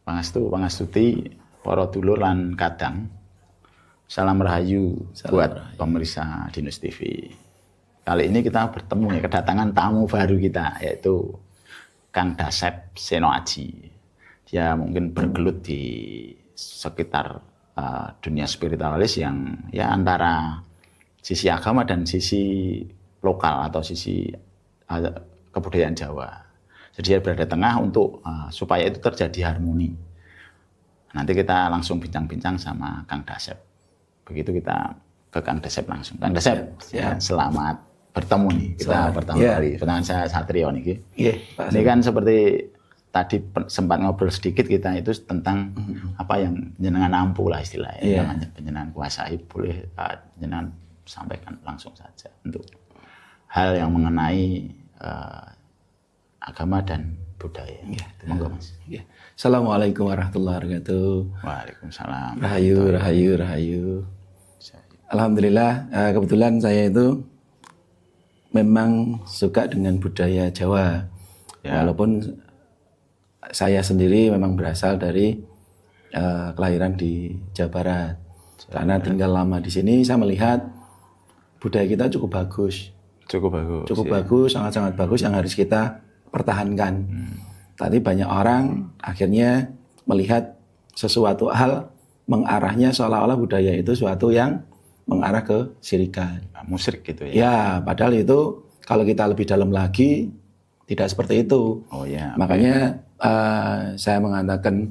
pangastuti para dulur lan kadang. Salam rahayu buat pemirsa Dinus TV. Kali ini kita bertemu ya, kedatangan tamu baru kita yaitu Kang Dasep Seno Aji. Dia mungkin bergelut di sekitar dunia spiritualis yang ya antara sisi agama dan sisi lokal atau sisi kebudayaan Jawa. Jadi dia berada tengah untuk supaya itu terjadi harmoni. Nanti kita langsung bincang-bincang sama Kang Dasep. Begitu kita ke Kang Dasep langsung. Kang Dasep, ya, selamat bertemu nih. Kita pertama kali. Dengan saya Satrio nih. Ini kan seperti tadi sempat ngobrol sedikit kita itu tentang apa yang jenengan ampuh lah istilahnya. Yang jenengan kuasai, boleh jenengan sampaikan langsung saja untuk hal yang mengenai agama dan budaya. Monggo Mas. Assalamualaikum warahmatullahi wabarakatuh. Waalaikumsalam. Rahayu. Alhamdulillah, kebetulan saya itu memang suka dengan budaya Jawa. Walaupun saya sendiri memang berasal dari kelahiran di Jawa Barat. Karena tinggal lama di sini, saya melihat budaya kita cukup bagus. Cukup bagus, sangat-sangat bagus yang harus kita pertahankan. Tadi banyak orang akhirnya melihat sesuatu hal mengarahnya seolah-olah budaya itu suatu yang mengarah ke syirikan. Musyrik gitu ya? Ya, padahal itu kalau kita lebih dalam lagi tidak seperti itu. Makanya saya mengatakan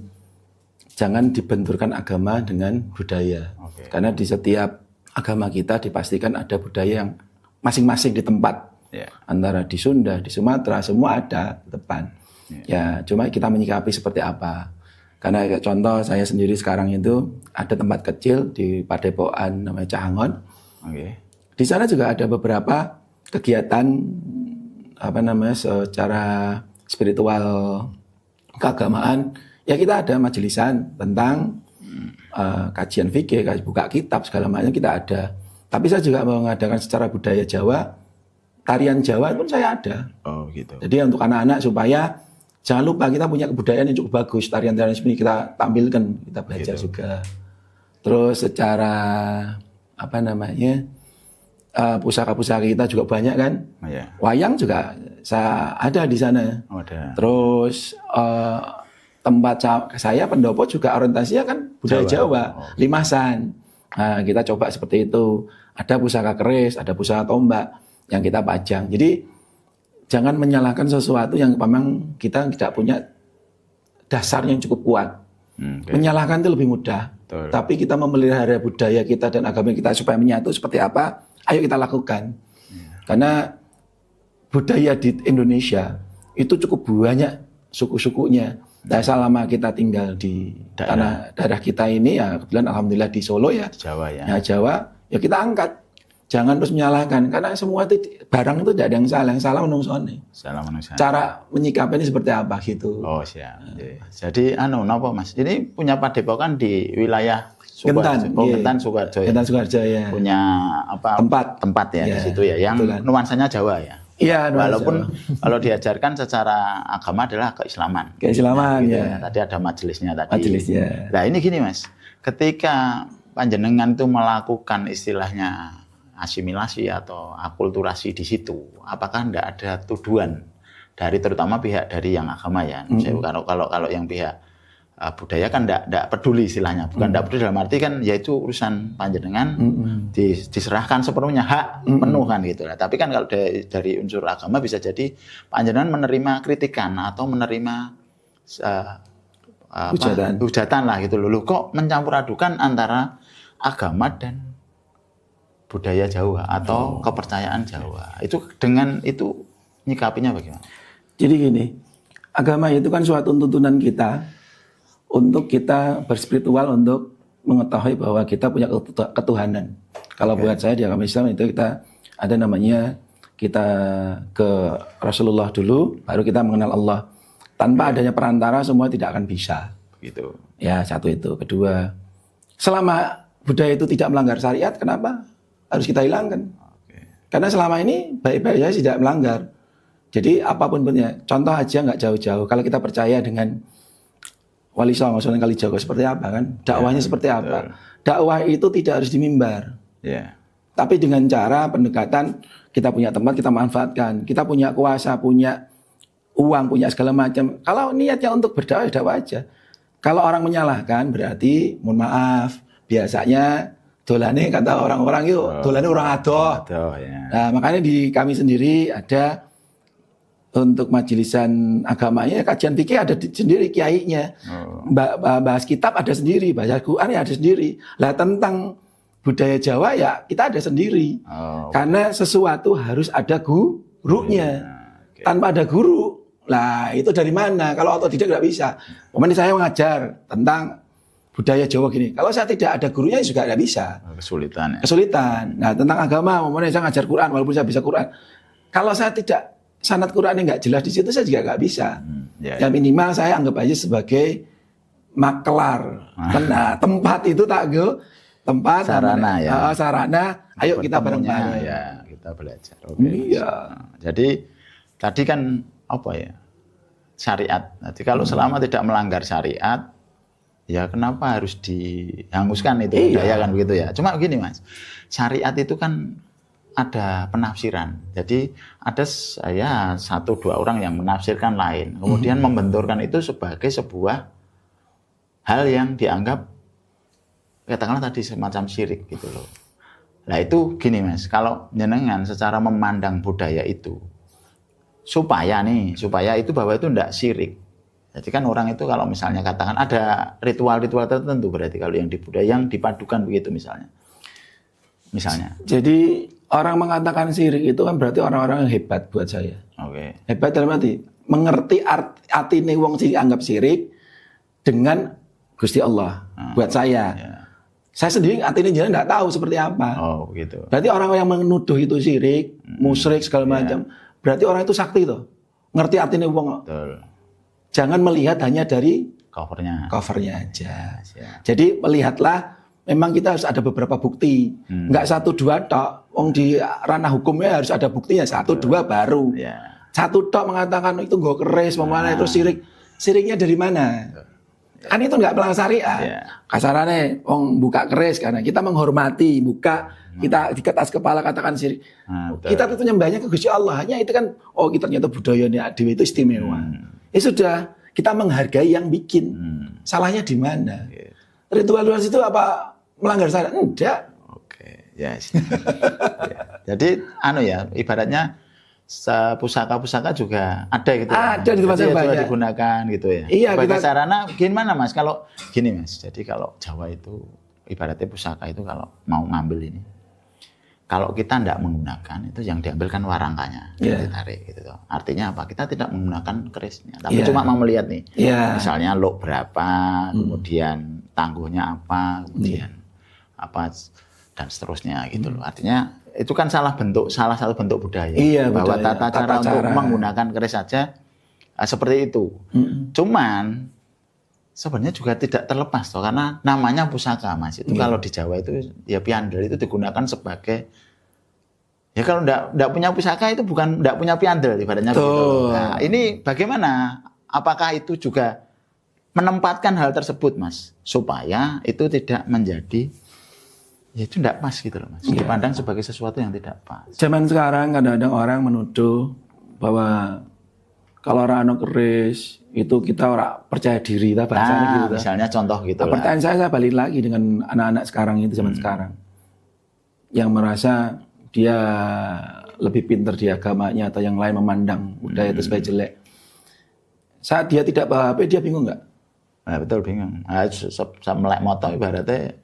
jangan dibenturkan agama dengan budaya. Karena di setiap agama kita dipastikan ada budaya yang masing-masing di tempat. Antara di Sunda, di Sumatera, semua ada di depan. Ya, cuma kita menyikapi seperti apa. Karena contoh saya sendiri sekarang itu ada tempat kecil di Padepokan namanya Cahangon. Di sana juga ada beberapa kegiatan secara spiritual keagamaan. Ya kita ada majelisan tentang kajian fikih, buka kitab segala macam kita ada. Tapi saya juga mengadakan secara budaya Jawa. Tarian Jawa pun saya ada. Jadi untuk anak-anak supaya jangan lupa kita punya kebudayaan yang cukup bagus. Tarian-tarian seperti kita tampilkan, kita belajar juga. Terus secara pusaka-pusaka kita juga banyak kan. Wayang juga saya ada di sana. Terus tempat saya pendopo juga orientasinya kan budaya Jawa. Limasan. Nah, kita coba seperti itu. Ada pusaka keris, ada pusaka tombak yang kita pajang. Jadi jangan menyalahkan sesuatu yang memang kita tidak punya dasar yang cukup kuat. Menyalahkan itu lebih mudah. Tapi kita memelihara budaya kita dan agama kita supaya menyatu seperti apa, ayo kita lakukan. Karena budaya di Indonesia itu cukup banyak suku-sukunya. Dan selama kita tinggal di daerah kita ini ya kebetulan alhamdulillah di Solo ya. Jawa ya kita angkat. Jangan terus menyalahkan, karena semua itu barang itu tidak ada yang salah menungsone. Cara menyikapinya seperti apa gitu. Siap. Jadi napa Mas? Ini punya padepokan di wilayah Gentan Sukoharjo. Gentan Sukoharjo ya. Punya tempat ya di situ ya, yang nuansanya Jawa ya. Iya, walaupun kalau diajarkan secara agama adalah keislaman. Tadi ada majelisnya tadi. Nah, ini gini Mas. Ketika panjenengan itu melakukan istilahnya asimilasi atau akulturasi di situ, apakah tidak ada tuduhan dari terutama pihak dari yang agama ya? Kalau yang pihak budaya kan tidak peduli istilahnya, bukan tidak peduli dalam arti kan yaitu urusan panjenengan diserahkan sepenuhnya hak penuh kan gitu. Tapi kan kalau dari unsur agama bisa jadi panjenengan menerima kritikan atau menerima hujatan lah gitu loh. Kok mencampur adukan antara agama dan budaya Jawa atau kepercayaan Jawa. Itu dengan itu nyikapinya bagaimana? Jadi gini, agama itu kan suatu tuntunan kita untuk kita berspiritual untuk mengetahui bahwa kita punya ketuhanan. Kalau buat saya di agama Islam itu kita ada namanya kita ke Rasulullah dulu, baru kita mengenal Allah. Tanpa adanya perantara semua tidak akan bisa. Gitu. Ya, satu itu. Kedua, selama budaya itu tidak melanggar syariat, kenapa harus kita hilangkan? Karena selama ini baik-baik saja tidak melanggar. Jadi apapun bentuknya, contoh aja nggak jauh-jauh. Kalau kita percaya dengan Wali Songo Sunan Kalijaga seperti apa kan? Dakwahnya seperti apa? Dakwah itu tidak harus di mimbar. Ya. Tapi dengan cara pendekatan, kita punya tempat, kita manfaatkan. Kita punya kuasa, punya uang, punya segala macam. Kalau niatnya untuk berdakwah, dakwah aja. Kalau orang menyalahkan, berarti mohon maaf. Biasanya dolane kata orang-orang yuk, dolane orang adoh. Ya. Nah, makanya di kami sendiri ada untuk majelisan agamanya, kajian fikih ada sendiri kiainya. Bahas kitab ada sendiri, bahasa Quran ya ada sendiri. Lah tentang budaya Jawa ya kita ada sendiri. Karena sesuatu harus ada gurunya. Tanpa ada guru, lah itu dari mana? Kalau otodidak nggak bisa. Kemudian saya mengajar tentang budaya Jawa gini. Kalau saya tidak ada gurunya juga nggak bisa. Kesulitan. Ya? Kesulitan. Nah tentang agama, kemudian saya ngajar Quran walaupun saya bisa Quran. Kalau saya tidak sanad Qurannya nggak jelas di situ, saya juga nggak bisa. Ya minimal saya anggap aja sebagai maklar. Nah tempat itu tempat sarana ya. Sarana. Ayo kita bareng-bareng. Ya kita belajar. Iya. Jadi tadi kan apa ya? Syariat. Jadi kalau selama tidak melanggar syariat, ya kenapa harus dihanguskan itu budaya kan begitu ya. Cuma begini Mas, syariat itu kan ada penafsiran. Jadi ada saya 1-2 orang yang menafsirkan lain, kemudian membenturkan itu sebagai sebuah hal yang dianggap katakanlah tadi semacam syirik gitu loh. Nah itu gini Mas, kalau jenengan secara memandang budaya itu supaya itu bahwa itu enggak syirik. Jadi kan orang itu kalau misalnya katakan ada ritual-ritual tertentu berarti kalau yang di budaya yang dipadukan begitu misalnya. Jadi orang mengatakan syirik itu kan berarti orang-orang yang hebat buat saya. Hebat dalam arti mengerti artine wong sing anggap syirik dengan Gusti Allah buat saya. Saya sendiri artinya jangan enggak tahu seperti apa. Gitu. Berarti orang yang menuduh itu syirik, musyrik segala macam, berarti orang itu sakti tuh. Ngerti artinya wong. Betul. Jangan melihat hanya dari covernya aja. Jadi melihatlah, memang kita harus ada beberapa bukti. Enggak 1-2 tok. Wong di ranah hukumnya harus ada buktinya 1-2 baru. 1 tok mengatakan itu nggo keris, pemana itu syirik. Syiriknya dari mana? Kan itu enggak pelanggar syariat. Kasarannya wong buka keris karena kita menghormati, buka kita di atas kepala katakan syirik. Kita tentu nyembahnya ke Gusti Allah. Hanya itu kan kita ternyata budayanya dewe itu istimewa. Ya sudah, kita menghargai yang bikin. Salahnya di mana? Ritual luar situ apa melanggar syariat? Enggak. Jadi ibaratnya pusaka-pusaka juga ada gitu. Ada di tempat saya banyak. Digunakan gitu ya. Iya, sebagai sarana gimana Mas? Kalau gini Mas, jadi kalau Jawa itu ibaratnya pusaka itu kalau mau ngambil ini, kalau kita tidak menggunakan itu yang diambil kan warangkanya, ditarik gitu. Artinya apa? Kita tidak menggunakan kerisnya, tapi cuma mau melihat nih. Misalnya lok berapa, kemudian tangguhnya apa, kemudian apa dan seterusnya gitu loh. Artinya itu kan salah satu bentuk budaya. Bahwa tata cara untuk menggunakan keris saja seperti itu. Cuman sebenarnya juga tidak terlepas toh, karena namanya pusaka Mas. Itu kalau di Jawa itu ya piandel itu digunakan sebagai ya kalau enggak punya pusaka itu bukan enggak punya piandel ibaratnya begitu. Nah, ini bagaimana? Apakah itu juga menempatkan hal tersebut Mas supaya itu tidak menjadi ya itu enggak pas gitu loh Mas. Dipandang sebagai sesuatu yang tidak pas. Zaman sekarang kadang-kadang orang menuduh bahwa kalau orang anu keris itu kita orang percaya diri, kita bahasanya gitu. Misalnya contoh gitu lah. Pertanyaan saya balik lagi dengan anak-anak sekarang itu zaman sekarang yang merasa dia lebih pintar di agamanya atau yang lain memandang budaya itu sebagai jelek. Saat dia tidak bawa HP dia bingung nggak? Nah, betul bingung. Melek motor ibaratnya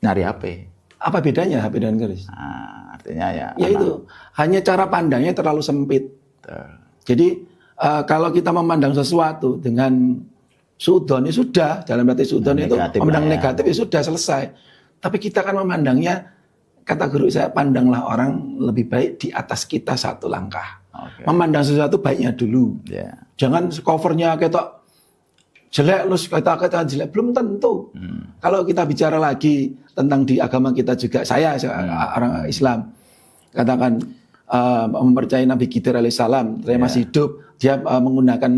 nyari HP. Apa bedanya HP dan keris? Artinya ya itu hanya cara pandangnya terlalu sempit. Jadi kalau kita memandang sesuatu dengan sudon ya sudah, dalam arti sudon itu memandang negatif ya sudah selesai. Tapi kita kan memandangnya, kata guru saya, pandanglah orang lebih baik di atas kita 1 langkah. Memandang sesuatu baiknya dulu. Jangan covernya ketok jelek, terus kata jelek, belum tentu. Kalau kita bicara lagi tentang di agama kita juga, saya orang Islam, katakan mempercayai Nabi Khidir alaihissalam, dia masih hidup, dia menggunakan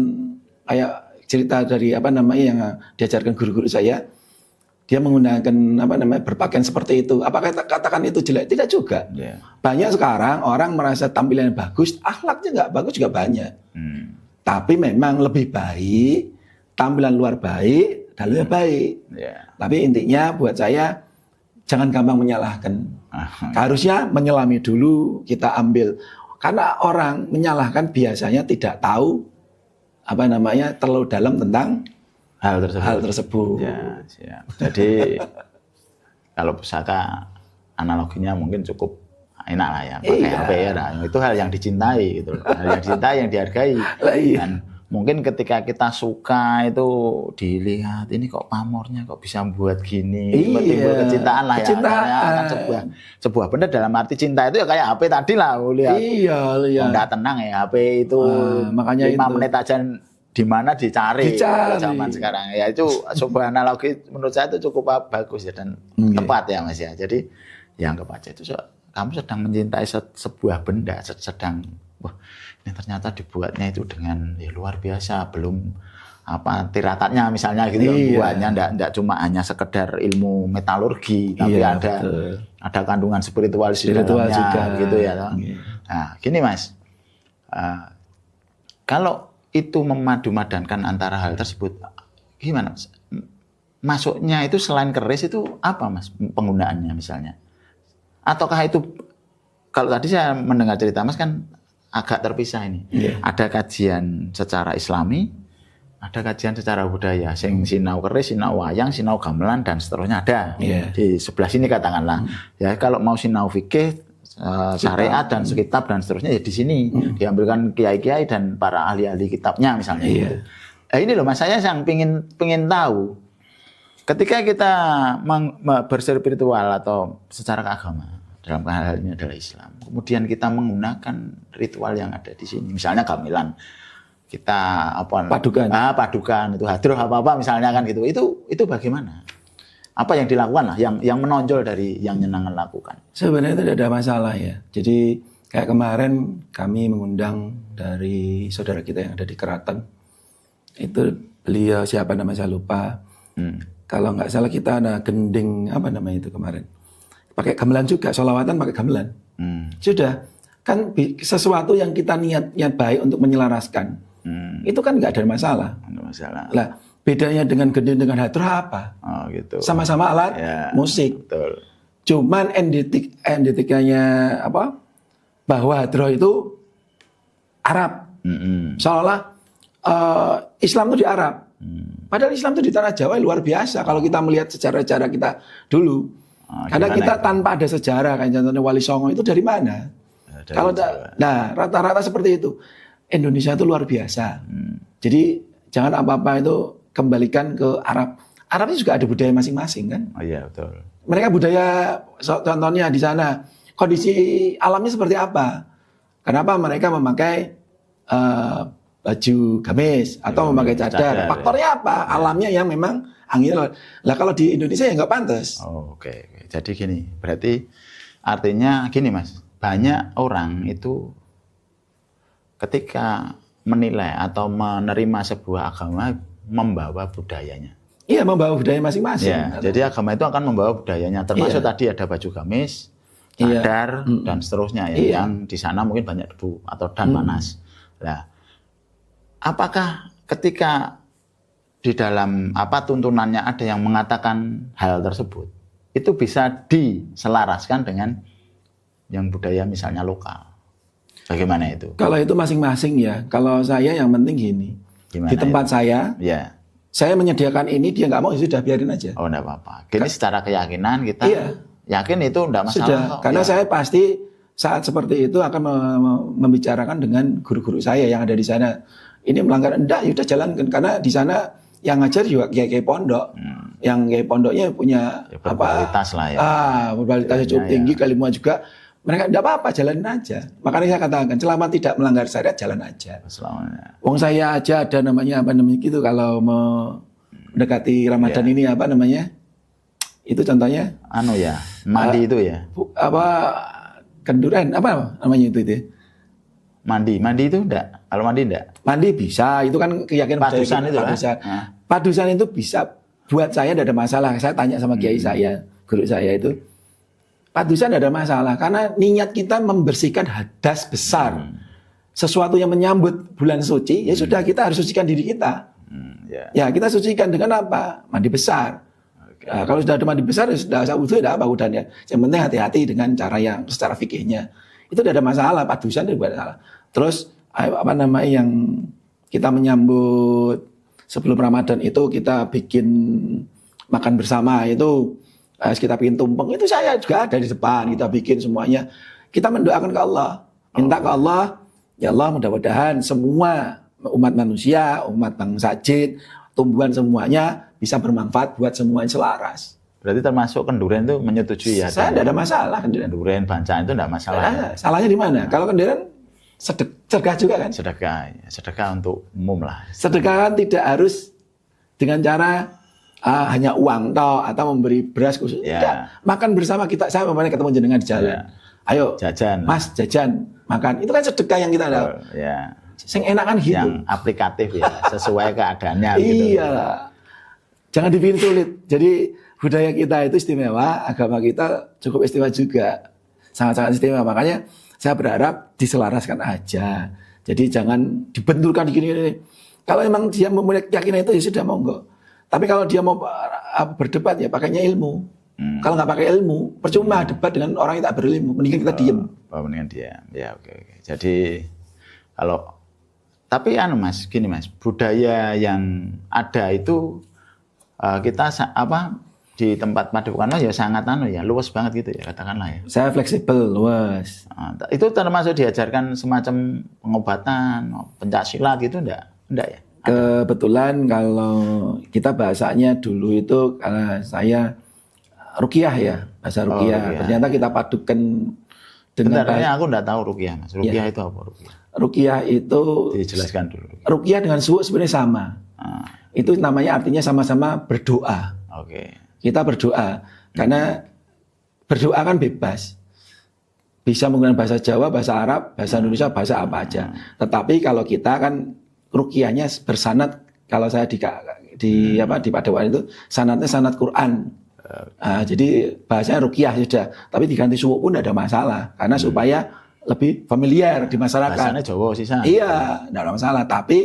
kayak cerita dari yang diajarkan guru-guru saya, dia menggunakan berpakaian seperti itu. Apakah katakan itu jelek? Tidak juga. Yeah. Banyak sekarang orang merasa tampilannya bagus, akhlaknya nggak bagus juga banyak. Tapi memang lebih baik tampilan luar baik, dalamnya baik. Yeah. Tapi intinya buat saya jangan gampang menyalahkan. Harusnya menyelami dulu, kita ambil. Karena orang menyalahkan biasanya tidak tahu terlalu dalam tentang hal tersebut. Ya, siap. Jadi kalau pusaka analoginya mungkin cukup enak lah ya, pakai HP ya. Nah, itu hal yang dicintai gitu. Hal yang dicintai, yang dihargai. Dan mungkin ketika kita suka itu dilihat, ini kok pamornya kok bisa buat gini, timbul kecintaan lah ya. Kan sebuah benda dalam arti cinta itu ya kayak HP tadi lah, lihat. Iya. Enggak tenang ya HP itu. Makanya 5 menit aja di mana dicari zaman sekarang ya, itu sebuah analogi menurut saya itu cukup bagus ya dan tepat ya Mas ya. Jadi yang anggap aja itu kamu sedang mencintai sebuah benda, sedang wah ini ternyata dibuatnya itu dengan luar biasa, belum tiratatnya misalnya gitu, buatnya enggak cuma hanya sekedar ilmu metalurgi, tapi ada kandungan spiritual di dalamnya juga gitu ya. Nah gini Mas, kalau itu memadu-madankan antara hal tersebut, gimana Mas? Masuknya itu selain keris itu apa Mas penggunaannya misalnya? Ataukah itu, kalau tadi saya mendengar cerita Mas kan agak terpisah ini. Ada kajian secara Islami, ada kajian secara budaya. Sinau keris, sinau wayang, sinau gamelan dan seterusnya ada. Di sebelah sini katakanlah. Ya kalau mau sinau fikih, syariat dan sekitab dan seterusnya ya di sini diambilkan kiai-kiai dan para ahli-ahli kitabnya misalnya. Ini loh Mas, saya yang pingin tahu ketika kita berspiritual atau secara keagama, dalam hal ini adalah Islam, kemudian kita menggunakan ritual yang ada di sini, misalnya gamelan, kita padukan itu hadroh apa misalnya kan gitu, itu bagaimana? Apa yang dilakukan lah, yang menonjol dari yang Nyenangan lakukan? Sebenarnya tidak ada masalah ya. Jadi kayak kemarin kami mengundang dari saudara kita yang ada di Keraton. Itu beliau siapa namanya saya lupa. Kalau nggak salah kita ada gending itu kemarin. Pakai gamelan juga, sholawatan pakai gamelan. Sudah kan sesuatu yang kita niat baik untuk menyelaraskan. Itu kan nggak ada masalah. Lah bedanya dengan gending dengan hadroh apa? Gitu. Sama-sama alat musik. Betul. Cuman endetikanya bahwa hadroh itu Arab. Seolah Islam itu di Arab. Padahal Islam itu di tanah Jawa luar biasa kalau kita melihat sejarah-sejarah kita dulu. Karena kita tanpa ada sejarah, kayak contohnya Wali Songo itu dari mana? Kalau rata-rata seperti itu. Indonesia itu luar biasa. Jadi jangan apa-apa itu kembalikan ke Arab. Arab itu juga ada budaya masing-masing kan? Iya betul. Mereka budaya, contohnya di sana kondisi alamnya seperti apa? Kenapa mereka memakai baju gamis atau memakai cadar? Faktornya apa? Alamnya yang memang angin. Lah kalau di Indonesia ya nggak pantas. Oke. Jadi gini, berarti artinya gini Mas, banyak orang itu ketika menilai atau menerima sebuah agama membawa budayanya. Iya, membawa budaya masing-masing. Jadi agama itu akan membawa budayanya, termasuk tadi ada baju gamis, cadar dan seterusnya yang di sana mungkin banyak debu atau panas. Nah, apakah ketika di dalam tuntunannya ada yang mengatakan hal tersebut, itu bisa diselaraskan dengan yang budaya misalnya lokal? Bagaimana itu? Kalau itu masing-masing ya. Kalau saya yang penting gini. Gimana di tempat itu? Saya menyediakan ini, dia nggak mau, sudah biarin aja. Oh, enggak apa-apa. Kini secara keyakinan kita yakin itu enggak masalah. Sudah, karena saya pasti saat seperti itu akan membicarakan dengan guru-guru saya yang ada di sana. Ini melanggar, enggak, ya udah jalankan. Karena di sana yang ngajar juga kiai-kiai pondok. Yang kiai pondoknya punya berkualitas lah ya. Berkualitasnya cukup tinggi, kalimat juga. Mereka enggak apa-apa, jalanin aja. Makanya saya katakan, selama tidak melanggar syariat, jalan aja. Wong saya aja ada namanya gitu, kalau mau mendekati Ramadan ini itu contohnya mandi itu ya. Kenduran, namanya itu? Mandi itu enggak? Kalau mandi enggak? Mandi bisa, itu kan keyakinan padusan itu padusan. Padusan itu bisa, buat saya tidak ada masalah. Saya tanya sama kiai saya, guru saya itu, padusan tidak ada masalah karena niat kita membersihkan hadas besar. Sesuatu yang menyambut bulan suci, ya sudah kita harus sucikan diri kita. Ya kita sucikan dengan apa? Mandi besar. Nah, kalau sudah ada mandi besar, sudah usah wudhu, tidak apa udannya. Yang penting hati-hati dengan cara yang secara fikihnya. Itu tidak ada masalah, padusan itu tidak ada masalah. Terus apa namanya yang kita menyambut sebelum Ramadan itu kita bikin makan bersama itu kita bikin tumpeng itu saya juga ada di depan, kita bikin semuanya. Kita mendoakan ke Allah, minta ke Allah, ya Allah mudah-mudahan semua umat manusia, umat bangsa jin, tumbuhan semuanya bisa bermanfaat buat semuanya selaras. Berarti termasuk kenduren itu menyetujui ya? Saya tidak ada masalah kenduren. Kenduren, bancaan itu tidak masalah. Nah, salahnya di mana? Kalau kenduren sedekah juga kan? Sedekah untuk umum lah. Sedekah kan tidak harus dengan cara hanya uang atau memberi beras khusus. Tidak. Makan bersama kita, saya kemarin ketemu jenengan di jalan. Ayo, jajan. Mas jajan, makan. Itu kan sedekah yang kita ada. Yang enak kan gitu. Yang aplikatif ya, sesuai keadaannya gitu. Iya. Jangan dibikin sulit. Jadi budaya kita itu istimewa, agama kita cukup istimewa juga. Sangat-sangat istimewa. Makanya saya berharap diselaraskan aja. Jadi jangan dibenturkan gini-gini. Kalau memang dia memiliki keyakinan itu ya sudah monggo. Tapi kalau dia mau berdebat ya pakainya ilmu. Kalau nggak pakai ilmu, percuma debat dengan orang yang tak berilmu. Mendingan kita diem. Mendingan diam. Ya oke. Jadi kalau tapi Mas, gini Mas, budaya yang ada itu kita di tempat Padepokan ya sangat luas banget gitu ya katakanlah ya. Saya fleksibel, luas. Itu termasuk diajarkan semacam pengobatan, pencaksilat gitu enggak ya? Kebetulan kalau kita bahasanya dulu itu karena saya ruqyah ya, bahasa ruqyah. Ternyata kita padukan dengan aku enggak tahu ruqyah Mas. Ruqyah itu apa ruqyah? Ruqyah itu dijelaskan dulu. Ruqyah dengan suwuk sebenarnya sama. Itu namanya artinya sama-sama berdoa. Kita berdoa karena berdoa kan bebas. Bisa menggunakan bahasa Jawa, bahasa Arab, bahasa Indonesia, bahasa apa aja. Tetapi kalau kita kan ruqyahnya bersanad, kalau saya di Padepokan itu sanadnya sanad Quran. Jadi bahasanya ruqyah sudah, tapi diganti suwuk pun tidak ada masalah karena supaya lebih familiar di masyarakat. Bahasanya Jawa sisa. Iya, tidak ada masalah. Tapi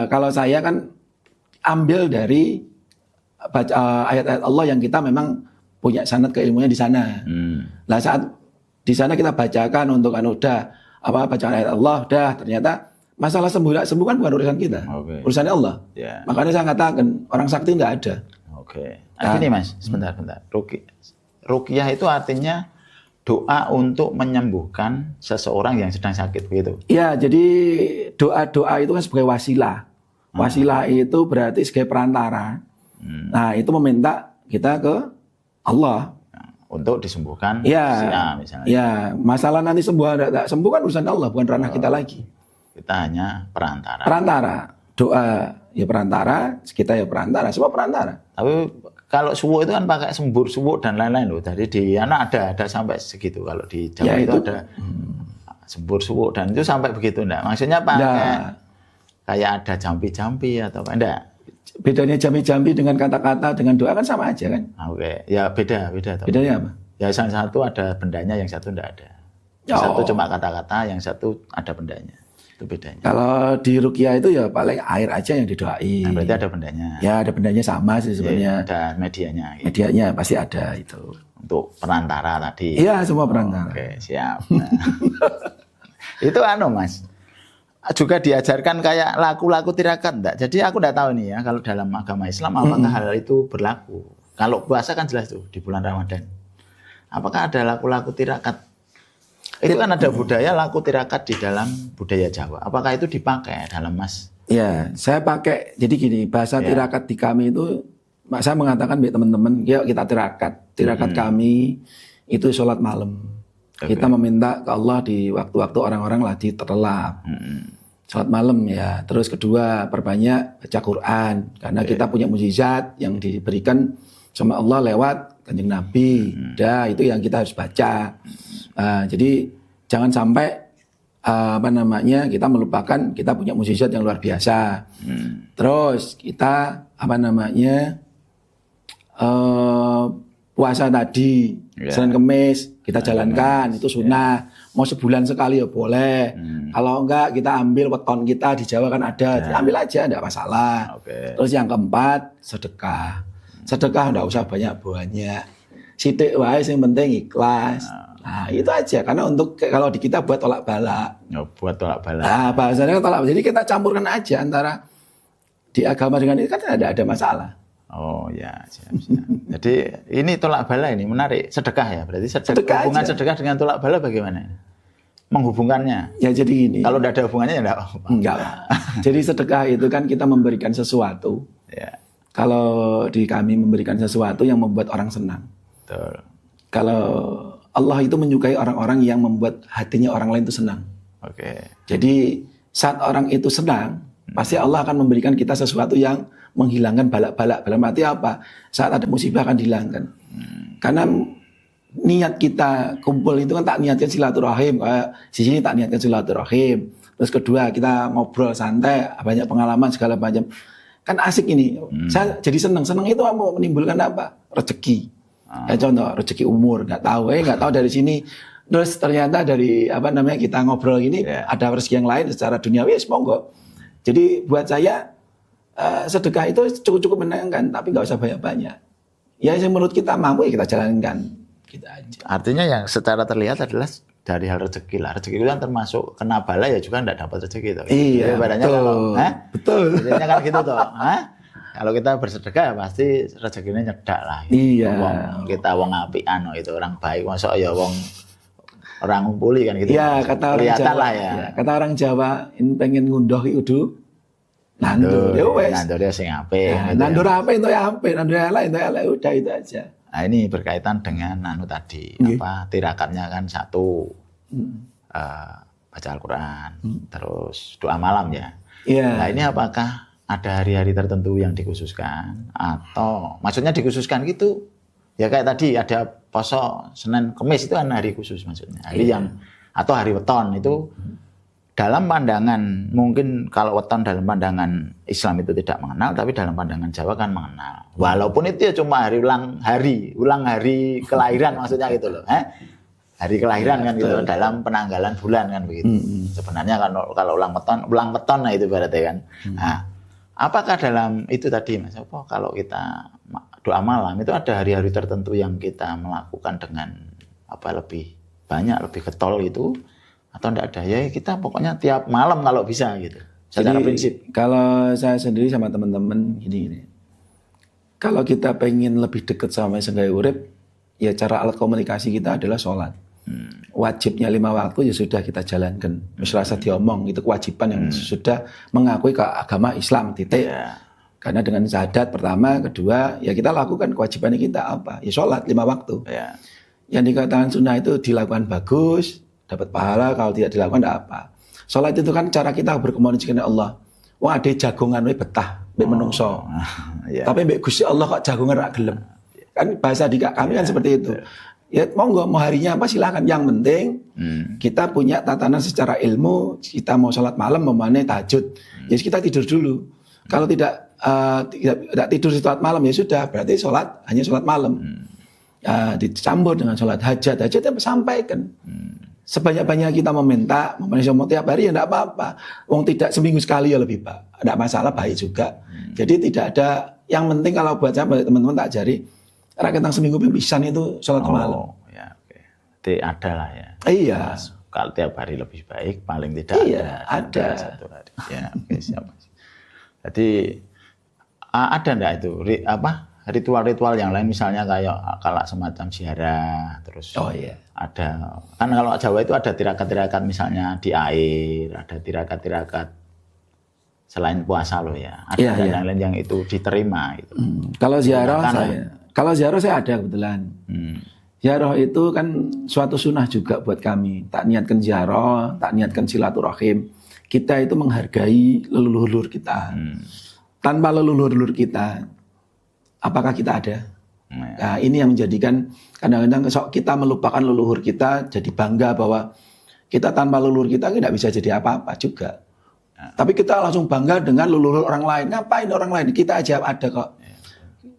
kalau saya kan ambil dari ayat-ayat Allah yang kita memang punya sanad keilmuannya di sana. Nah saat di sana kita bacakan untuk bacaan ayat Allah, ternyata masalah sembuh kan bukan urusan kita, urusannya Allah. Makanya saya katakan orang sakti tidak ada. Gini Mas, sebentar. Ruqyah itu artinya doa untuk menyembuhkan seseorang yang sedang sakit begitu. Ya, jadi doa itu kan sebagai wasilah. Wasilah itu berarti sebagai perantara. Nah, itu meminta kita ke Allah untuk disembuhkan misalnya. Ya, masalah nanti sembuh atau tidak sembuh kan urusan Allah, bukan ranah kita lagi. Kita hanya perantara. Doa ya perantara, kita ya perantara, semua perantara. Tapi kalau suwuk itu kan pakai sembur suwuk dan lain-lain loh. Jadi di anak ada sampai segitu. Kalau di Jawa itu ada sembur suwuk dan itu sampai begitu enggak? Maksudnya pakai kayak ada jampi-jampi atau enggak? Bedanya jampi-jampi dengan kata-kata dengan doa kan sama aja kan? Ya beda. Bedanya apa? Ya yang satu ada bendanya, yang satu enggak ada. Yang satu cuma kata-kata, yang satu ada bendanya. Itu bedanya. Kalau di ruqyah itu ya paling air aja yang didoain. Nah, berarti ada bendanya. Ya ada bendanya sama sih sebenarnya. Ada medianya. Gitu. Medianya pasti ada itu. Untuk perantara tadi. Iya semua perantara. Siap. Nah. Itu Mas. Juga diajarkan kayak laku-laku tirakat enggak? Jadi aku enggak tahu nih ya kalau dalam agama Islam apakah hal itu berlaku. Kalau puasa kan jelas tuh di bulan Ramadan. Apakah ada laku-laku tirakat? Itu kan ada budaya laku tirakat di dalam budaya Jawa. Apakah itu dipakai dalam Mas? Ya, saya pakai. Jadi gini, bahasa tirakat di kami itu saya mengatakan biar teman-teman, yuk kita tirakat. Tirakat kami itu sholat malam. Kita meminta ke Allah di waktu-waktu orang-orang lagi terlelap. Sholat malam ya. Terus kedua, perbanyak baca Quran. Karena kita punya mukjizat yang diberikan sama Allah lewat Kanjeng Nabi. Itu yang kita harus baca. Jadi jangan sampai kita melupakan kita punya mukjizat yang luar biasa. Terus kita puasa tadi Senin Kemis kita jalankan itu sunnah. Mau sebulan sekali ya boleh. Kalau enggak kita ambil weton kita di Jawa kan ada, ambil aja enggak masalah. Terus yang keempat sedekah. Sedekah enggak usah banyak-banyak. Sithik wae sing penting ikhlas. Nah, itu aja karena untuk kalau di kita buat tolak bala. Buat tolak bala. Nah, bahasanya tolak. Jadi kita campurkan aja antara di agama dengan ini kan ada masalah. Oh ya, siap. Jadi ini tolak bala ini menarik. Sedekah ya, berarti sedekah hubungan aja. Sedekah dengan tolak bala bagaimana? Menghubungkannya? Ya jadi gini. Kalau tidak ada hubungannya ya enggak. Jadi sedekah itu kan kita memberikan sesuatu. Ya. Kalau di kami memberikan sesuatu yang membuat orang senang. Betul. Kalau Allah itu menyukai orang-orang yang membuat hatinya orang lain itu senang. Jadi saat orang itu senang, pasti Allah akan memberikan kita sesuatu yang menghilangkan balak-balak. Dalam arti apa? Saat ada musibah akan dihilangkan. Karena niat kita kumpul itu kan tak niatkan silaturahim. Di sini tak niatkan silaturahim. Terus kedua kita ngobrol santai, banyak pengalaman segala macam. Kan asik ini. Saya jadi senang. Senang itu mau menimbulkan apa? Rezeki. Ya contoh rezeki umur, nggak tahu dari sini. Terus ternyata dari kita ngobrol gini ada rezeki yang lain secara duniawi, monggo. Jadi buat saya sedekah itu cukup menyenangkan, tapi nggak usah banyak-banyak. Ya yang menurut kita mampu ya kita jalankan. Gitu aja. Artinya yang secara terlihat adalah dari hal rezeki lah. Rezeki itu kan termasuk kena bala ya juga nggak dapat rezeki itu. Iya. Betul. Betul. Jadinya kan gitu toh. Kalau kita bersedekah pasti rezekinya nyedak lah. Gitu. Iya. Kita wong apian itu orang baik, masuk ya wong orang ngumpuli kan gitu. Iya, kata orang Jawa lah ya. Kata orang Jawa, ini pengen ngundoh kudu nandur. Ya wes. Nandur ya sing apik. Nandur apa itu ya apik, nandur elek itu elek, udah itu aja. Nah, ini berkaitan dengan tadi, tirakatnya kan satu baca Al-Quran, terus doa malam ya. Iya. Nah, ini apakah ada hari-hari tertentu yang dikhususkan atau maksudnya dikhususkan gitu ya kayak tadi ada poso Senin Kemis itu kan hari khusus maksudnya hari yang atau hari weton itu dalam pandangan mungkin kalau weton dalam pandangan Islam itu tidak mengenal tapi dalam pandangan Jawa kan mengenal walaupun itu ya cuma ulang hari kelahiran maksudnya gitu loh hari kelahiran kan gitu dalam penanggalan bulan kan begitu sebenarnya kalau ulang weton nah itu berarti kan nah apakah dalam itu tadi Mas Opo kalau kita doa malam itu ada hari-hari tertentu yang kita melakukan dengan lebih banyak lebih getol itu atau enggak ada ya kita pokoknya tiap malam kalau bisa gitu secara prinsip. Kalau saya sendiri sama teman-teman gini kalau kita pengen lebih dekat sama Senggai Urip ya cara alat komunikasi kita adalah sholat. Wajibnya 5 waktu ya sudah kita jalankan. Misalnya diomong itu kewajiban yang sudah mengakui ke agama Islam titik. Karena dengan syahadat pertama, kedua ya kita lakukan kewajibannya kita apa? Ya sholat 5 waktu. Yang dikatakan sunnah itu dilakukan bagus, dapat pahala. Kalau tidak dilakukan tidak apa. Sholat itu kan cara kita berkomunikasi dengan Allah. Wah ada jagongan betah, menungso. Tapi mbek Gusti Allah kok jagongan rak gelem. Kan bahasa di kami kan seperti itu. Ya monggo mau harinya apa silakan. Yang penting kita punya tatanan secara ilmu. Kita mau sholat malam, mau tahajud. Ya kita tidur dulu. Kalau tidak tidur sholat malam ya sudah. Berarti hanya sholat malam. Dicampur dengan sholat hajat. Hajat ya sampaikan. Sebanyak-banyak kita meminta tiap hari ya tidak apa-apa. Wong tidak seminggu sekali ya lebih baik. Tidak masalah baik juga. Jadi tidak ada. Yang penting kalau buat saya teman-teman tak ajari. Karena seminggu pisan itu sholat malam. Ya, Jadi ada lah ya. Iya. Kalau tiap hari lebih baik, paling tidak ada. Satu hari. Ya, siap. Jadi ada enggak itu ritual-ritual yang lain misalnya kayak kalau semacam ziarah terus ada kan kalau Jawa itu ada tirakat-tirakat misalnya di air, ada tirakat-tirakat selain puasa loh ya. Ada yang lain yang itu diterima gitu. Kalau ziarah saya ada kebetulan. Ziarah itu kan suatu sunnah juga buat kami. Tak niatkan ziarah, tak niatkan silaturahim. Kita itu menghargai leluhur kita. Tanpa leluhur kita, apakah kita ada? Nah, ini yang menjadikan kadang-kadang kita melupakan leluhur kita, jadi bangga bahwa Kita tanpa leluhur kita tidak bisa jadi apa-apa juga. Tapi kita langsung bangga dengan leluhur orang lain. Ngapain orang lain? Kita aja ada kok.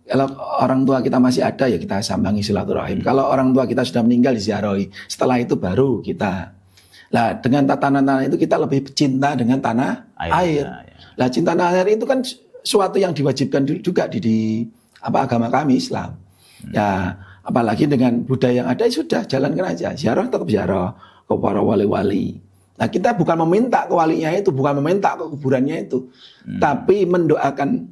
Kalau orang tua kita masih ada ya kita sambangi silaturahim. Kalau orang tua kita sudah meninggal diziarahi. Setelah itu baru kita. Lah dengan tatanan itu kita lebih cinta dengan tanah air. Lah cinta tanah air itu kan suatu yang diwajibkan juga di agama kami Islam. Ya apalagi dengan budaya yang ada ya sudah jalankan aja. Ziarah tetap ziarah ke para wali-wali. Nah kita bukan meminta ke walinya itu, bukan meminta ke kuburannya itu, tapi mendoakan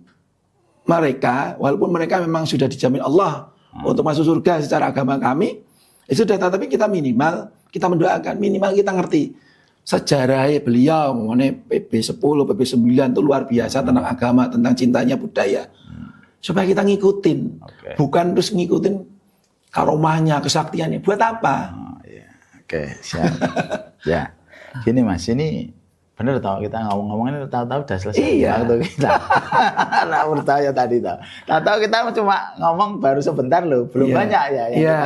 mereka, walaupun mereka memang sudah dijamin Allah untuk masuk surga secara agama kami, ya sudah. Tapi kita minimal kita mendoakan, minimal kita ngerti sejarah beliau, mengenai PP10, PP9 itu luar biasa tentang agama, tentang cintanya budaya, supaya kita ngikutin, bukan terus ngikutin karomahnya, kesaktiannya, buat apa? Oke, siap. Ya, gini Mas, ini bener tau kita ngomong-ngomongin tahu-tahu udah selesai. Iya. Waktu kita nggak percaya tadi tahu kita cuma ngomong baru sebentar loh, belum banyak ya. Iya.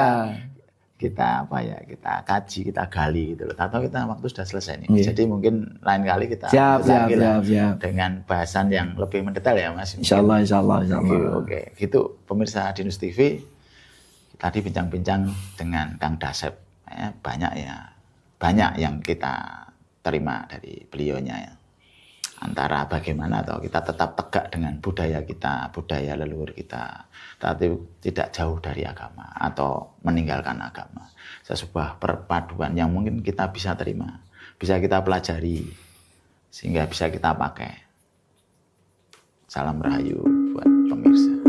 Kita kita kaji, kita gali gitu loh. Tahu kita waktu sudah selesai nih. Jadi mungkin lain kali kita siap. dengan bahasan yang lebih mendetail ya Mas. Insyaallah. Oke. Gitu pemirsa Dinus TV. Tadi bincang-bincang dengan Kang Dasep. Banyak yang kita terima dari beliaunya ya. Antara bagaimana atau kita tetap tegak dengan budaya kita, budaya leluhur kita, tapi tidak jauh dari agama atau meninggalkan agama. Sebuah perpaduan yang mungkin kita bisa terima, bisa kita pelajari, sehingga bisa kita pakai. Salam Rahayu buat pemirsa.